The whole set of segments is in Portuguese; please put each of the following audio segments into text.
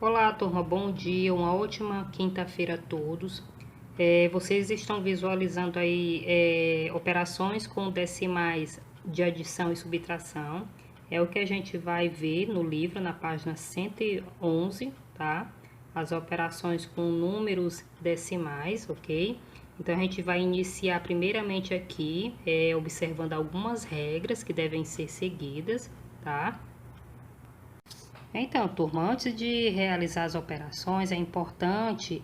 Olá, turma, bom dia, uma ótima quinta-feira a todos. Vocês estão visualizando aí operações com decimais de adição e subtração. É o que a gente vai ver no livro, na página 111, tá? As operações com números decimais, ok? Então, a gente vai iniciar primeiramente aqui, observando algumas regras que devem ser seguidas, tá? Então, turma, antes de realizar as operações, é importante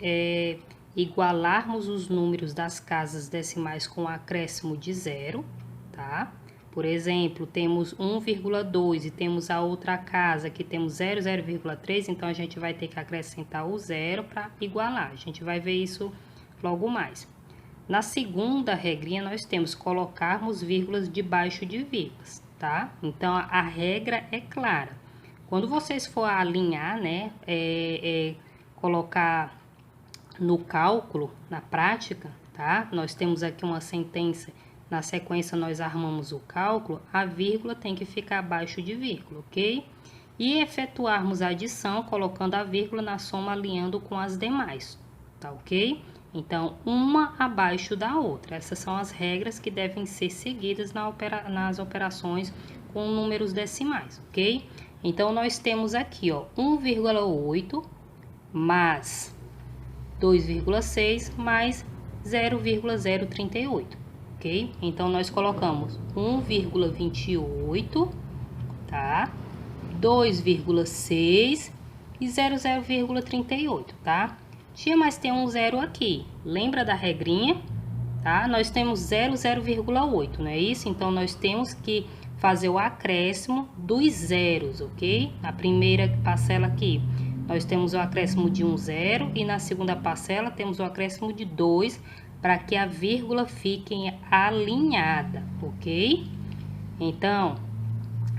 igualarmos os números das casas decimais com acréscimo de zero, tá? Por exemplo, temos 1,2 e temos a outra casa que temos 0,3, então a gente vai ter que acrescentar o zero para igualar. A gente vai ver isso logo mais. Na segunda regrinha, nós temos colocarmos vírgulas debaixo de vírgulas, tá? Então, a regra é clara. Quando vocês for alinhar, né, colocar no cálculo, na prática, tá? Nós temos aqui uma sentença, na sequência nós armamos o cálculo, a vírgula tem que ficar abaixo de vírgula, ok? E efetuarmos a adição colocando a vírgula na soma alinhando com as demais, tá ok? Então, uma abaixo da outra. Essas são as regras que devem ser seguidas nas operações com números decimais, ok? Então, nós temos aqui, ó, 1,8 mais 2,6 mais 0,038, ok? Então, nós colocamos 1,28, tá? 2,6 e 0,38, tá? Tia, mas tem um zero aqui. Lembra da regrinha? Tá? Nós temos 0,8, não é isso? Então, nós temos que fazer o acréscimo dos zeros, ok? Na primeira parcela aqui, nós temos o acréscimo de um zero e na segunda parcela temos o acréscimo de 2 para que a vírgula fique alinhada, ok? Então,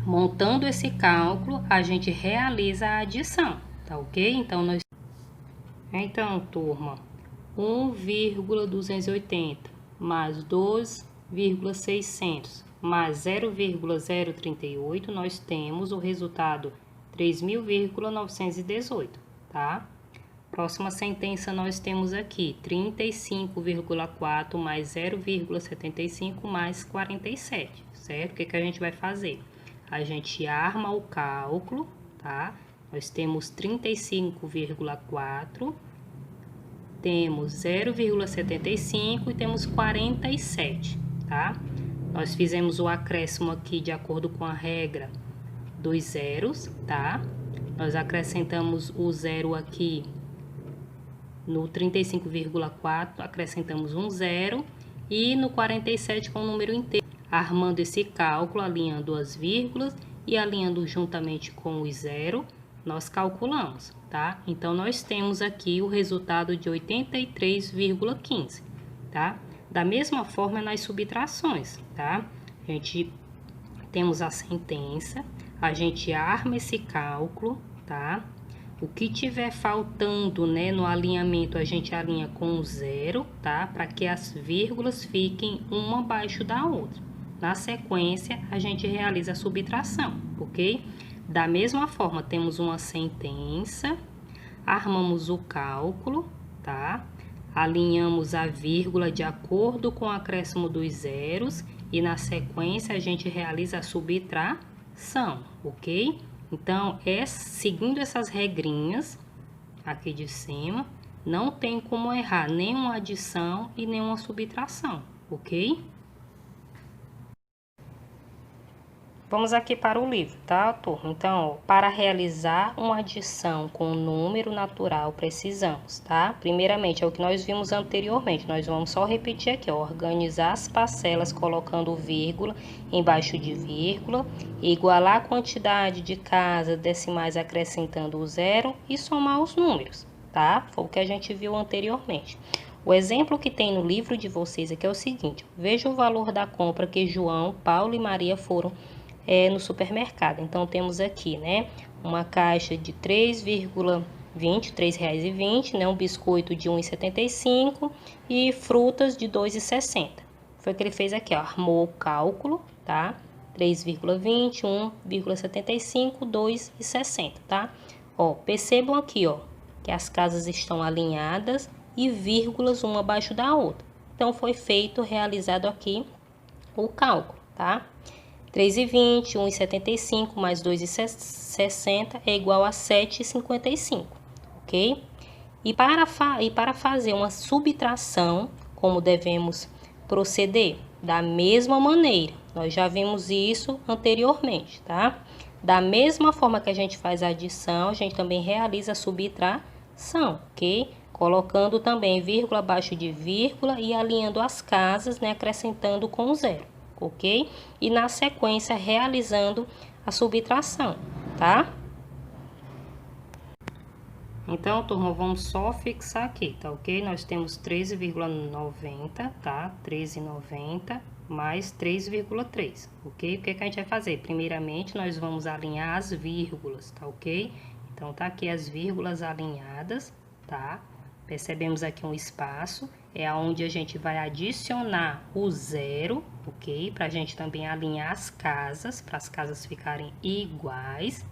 montando esse cálculo, a gente realiza a adição, tá ok? Então, turma, 1,280 mais 2,600 mais 0,038, nós temos o resultado 3.918, tá? Próxima sentença nós temos aqui 35,4 mais 0,75 mais 47, certo? O que a gente vai fazer? A gente arma o cálculo, tá? Nós temos 35,4, temos 0,75 e temos 47, tá? Nós fizemos o acréscimo aqui de acordo com a regra dos zeros, tá? Nós acrescentamos o zero aqui no 35,4, acrescentamos um zero e no 47 com o número inteiro. Armando esse cálculo, alinhando as vírgulas e alinhando juntamente com o zero, nós calculamos, tá? Então, nós temos aqui o resultado de 83,15, tá? Da mesma forma nas subtrações, tá? A gente temos a sentença, a gente arma esse cálculo, tá? O que tiver faltando, né, no alinhamento, a gente alinha com o zero, tá? Para que as vírgulas fiquem uma abaixo da outra. Na sequência, a gente realiza a subtração, ok? Da mesma forma, temos uma sentença, armamos o cálculo, tá? Alinhamos a vírgula de acordo com o acréscimo dos zeros e na sequência a gente realiza a subtração, ok? Então, seguindo essas regrinhas aqui de cima, não tem como errar nenhuma adição e nenhuma subtração, ok? Vamos aqui para o livro, tá, turma? Então, para realizar uma adição com um número natural, precisamos, tá? Primeiramente, é o que nós vimos anteriormente. Nós vamos só repetir aqui, ó. Organizar as parcelas colocando vírgula embaixo de vírgula, igualar a quantidade de casas decimais acrescentando o zero e somar os números, tá? Foi o que a gente viu anteriormente. O exemplo que tem no livro de vocês aqui é o seguinte: veja o valor da compra que João, Paulo e Maria foram no supermercado. Então, temos aqui, né, uma caixa de R$ 3,20, né, um biscoito de R$ 1,75 e frutas de R$ 2,60. Foi o que ele fez aqui, ó, armou o cálculo, tá? 3,20, 1,75, 2,60, tá? Ó, percebam aqui, ó, que as casas estão alinhadas e vírgulas uma abaixo da outra. Então, foi realizado aqui o cálculo, tá? 3,20, 1,75 mais 2,60 é igual a 7,55, ok? E para fazer uma subtração, como devemos proceder? Da mesma maneira, nós já vimos isso anteriormente, tá? Da mesma forma que a gente faz a adição, a gente também realiza a subtração, ok? Colocando também vírgula abaixo de vírgula e alinhando as casas, né? Acrescentando com zero, ok? E na sequência realizando a subtração, tá? Então, turma, vamos só fixar aqui, tá ok? Nós temos 13,90, tá? 13,90 mais 3,3, ok? O que que a gente vai fazer? Primeiramente, nós vamos alinhar as vírgulas, tá ok? Então, tá aqui as vírgulas alinhadas, tá? Percebemos aqui um espaço, é aonde a gente vai adicionar o zero, ok? Pra gente também alinhar as casas, para as casas ficarem iguais,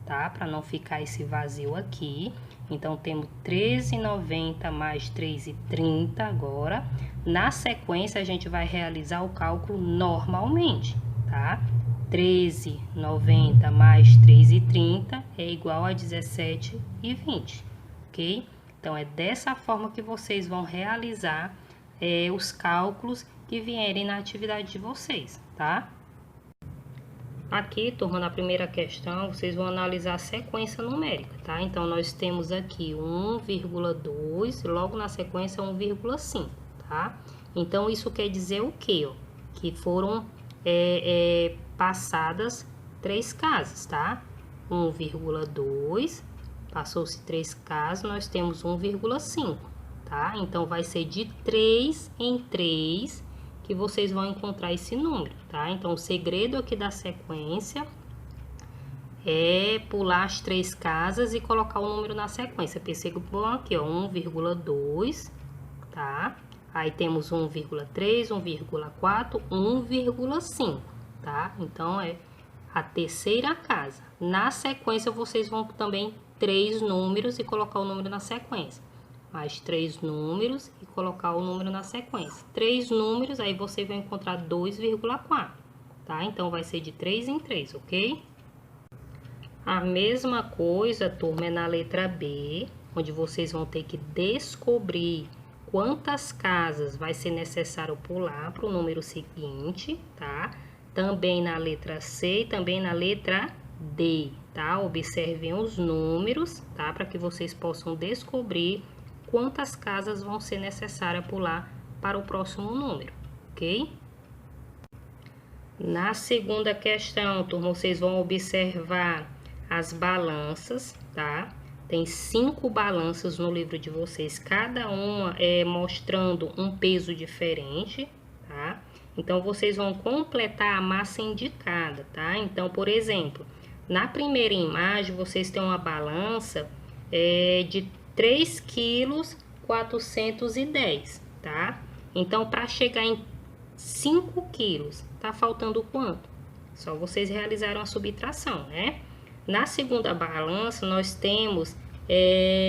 tá? Para não ficar esse vazio aqui. Então, temos 13,90 mais 3,30 agora. Na sequência, a gente vai realizar o cálculo normalmente, tá? 13,90 mais 3,30 é igual a 17,20, ok? Então, é dessa forma que vocês vão realizar os cálculos que vierem na atividade de vocês, tá? Aqui, turma, na primeira questão, vocês vão analisar a sequência numérica, tá? Então, nós temos aqui 1,2, logo na sequência 1,5, tá? Então, isso quer dizer o quê? Ó? Que foram passadas 3 casas, tá? 1,2, passou-se 3 casas, nós temos 1,5, tá? Então, vai ser de 3 em 3 que vocês vão encontrar esse número, tá? Então, o segredo aqui da sequência é pular as 3 casas e colocar o número na sequência. Percebam aqui, ó, 1,2, tá? Aí temos 1,3, 1,4, 1,5, tá? Então, é a terceira casa. Na sequência, vocês vão também 3 números e colocar o número na sequência. Mais 3 números e colocar o número na sequência. 3 números, aí você vai encontrar 2,4, tá? Então, vai ser de 3 em 3, ok? A mesma coisa, turma, é na letra B, onde vocês vão ter que descobrir quantas casas vai ser necessário pular para o número seguinte, tá? Também na letra C e também na letra D, tá? Observem os números, tá? Para que vocês possam descobrir quantas casas vão ser necessárias pular para o próximo número, ok? Na segunda questão, turma, vocês vão observar as balanças, tá? Tem 5 balanças no livro de vocês, cada uma mostrando um peso diferente, tá? Então, vocês vão completar a massa indicada, tá? Então, por exemplo, na primeira imagem, vocês têm uma balança de 3,410 kg, tá? Então, para chegar em 5 quilos, tá faltando quanto? Só vocês realizaram a subtração, né? Na segunda balança, nós temos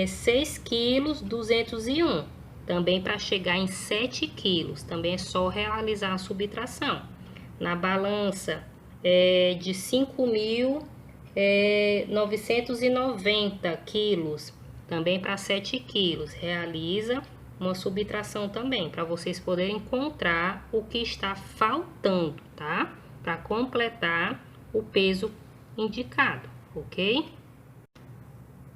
6,201 kg. Também para chegar em 7 quilos, também é só realizar a subtração. Na balança de 5.990 quilos, também para 7 quilos, realiza uma subtração também, para vocês poderem encontrar o que está faltando, tá? Para completar o peso indicado, ok?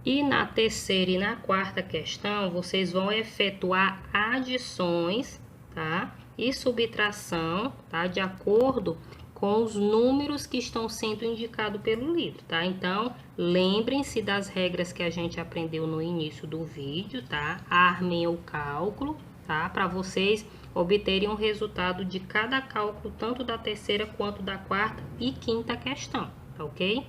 E na terceira e na quarta questão, vocês vão efetuar adições, tá? E subtração, tá? De acordo com os números que estão sendo indicados pelo livro, tá? Então, lembrem-se das regras que a gente aprendeu no início do vídeo, tá? Armem o cálculo, tá? Para vocês obterem um resultado de cada cálculo, tanto da terceira quanto da quarta e quinta questão, tá ok?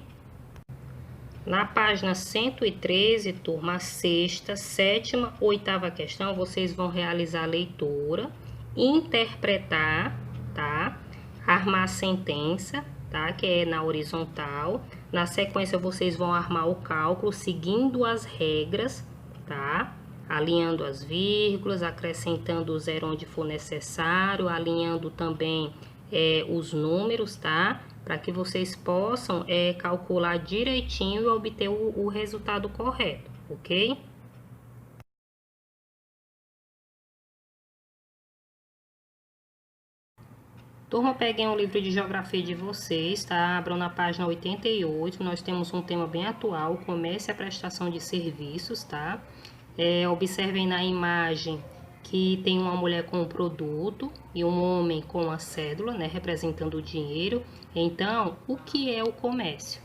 Na página 113, turma, a sexta, sétima, oitava questão, vocês vão realizar a leitura, interpretar, tá? Armar a sentença, tá? Que é na horizontal. Na sequência, vocês vão armar o cálculo seguindo as regras, tá? Alinhando as vírgulas, acrescentando o zero onde for necessário, alinhando também os números, tá? Para que vocês possam calcular direitinho e obter o resultado correto, ok? Turma, peguem o livro de geografia de vocês, tá? Abram na página 88, nós temos um tema bem atual, comércio e a prestação de serviços, tá? Observem na imagem que tem uma mulher com um produto e um homem com a cédula, né, representando o dinheiro. Então, o que é o comércio?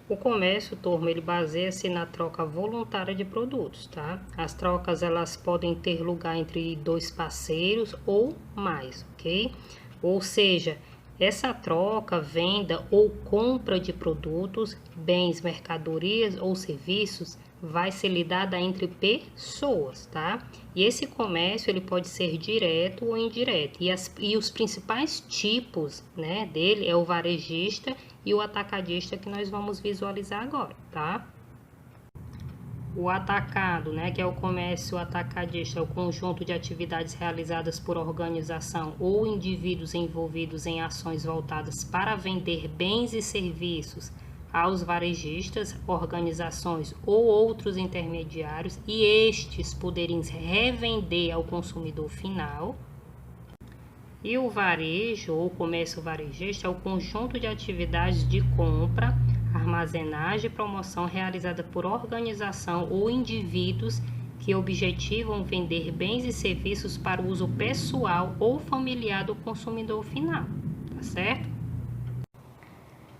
O comércio, turma, ele baseia-se na troca voluntária de produtos, tá? As trocas, elas podem ter lugar entre dois parceiros ou mais, ok? Ou seja, essa troca, venda ou compra de produtos, bens, mercadorias ou serviços vai ser lidada entre pessoas, tá? E esse comércio, ele pode ser direto ou indireto. E os principais tipos, né, dele é o varejista e o atacadista, que nós vamos visualizar agora, tá? O atacado, né, que é o comércio atacadista, é o conjunto de atividades realizadas por organização ou indivíduos envolvidos em ações voltadas para vender bens e serviços aos varejistas, organizações ou outros intermediários, e estes poderem revender ao consumidor final. E o varejo ou comércio varejista é o conjunto de atividades de compra, armazenagem e promoção realizada por organização ou indivíduos que objetivam vender bens e serviços para uso pessoal ou familiar do consumidor final, tá certo?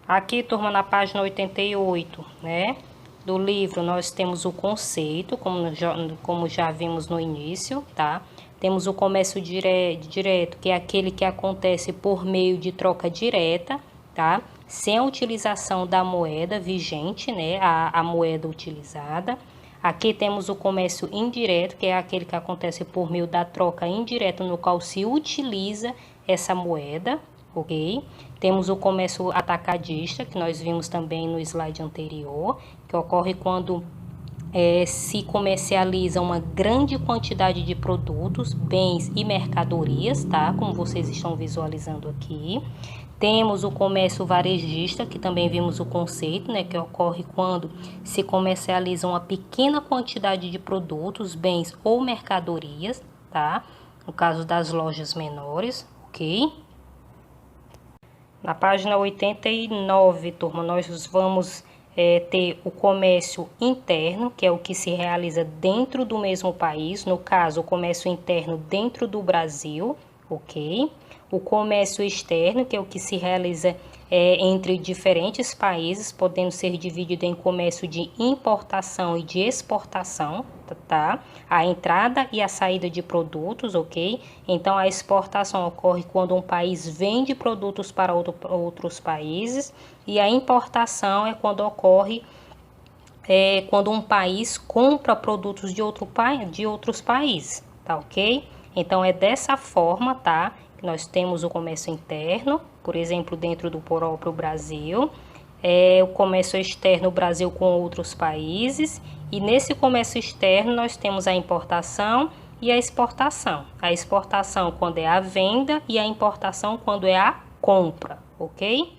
Aqui, turma, na página 88, né, do livro, nós temos o conceito, como já vimos no início, tá? Temos o comércio direto, que é aquele que acontece por meio de troca direta, tá? Sem a utilização da moeda vigente, né, a moeda utilizada. Aqui temos o comércio indireto, que é aquele que acontece por meio da troca indireta, no qual se utiliza essa moeda, ok? Temos o comércio atacadista, que nós vimos também no slide anterior, que ocorre quando se comercializa uma grande quantidade de produtos, bens e mercadorias, tá? Como vocês estão visualizando aqui. Temos o comércio varejista, que também vimos o conceito, né? Que ocorre quando se comercializa uma pequena quantidade de produtos, bens ou mercadorias, tá? No caso das lojas menores, ok? Na página 89, turma, nós vamos ter o comércio interno, que é o que se realiza dentro do mesmo país, no caso, o comércio interno dentro do Brasil, ok? O comércio externo, que é o que se realiza entre diferentes países, podendo ser dividido em comércio de importação e de exportação, tá? A entrada e a saída de produtos, ok? Então, a exportação ocorre quando um país vende produtos para outros países, e a importação é quando ocorre quando um país compra produtos de outros países, tá ok? Então, é dessa forma, tá? Que nós temos o comércio interno, por exemplo, dentro do próprio Brasil, o comércio externo, o Brasil com outros países, e nesse comércio externo nós temos a importação e a exportação. A exportação quando é a venda e a importação quando é a compra, ok?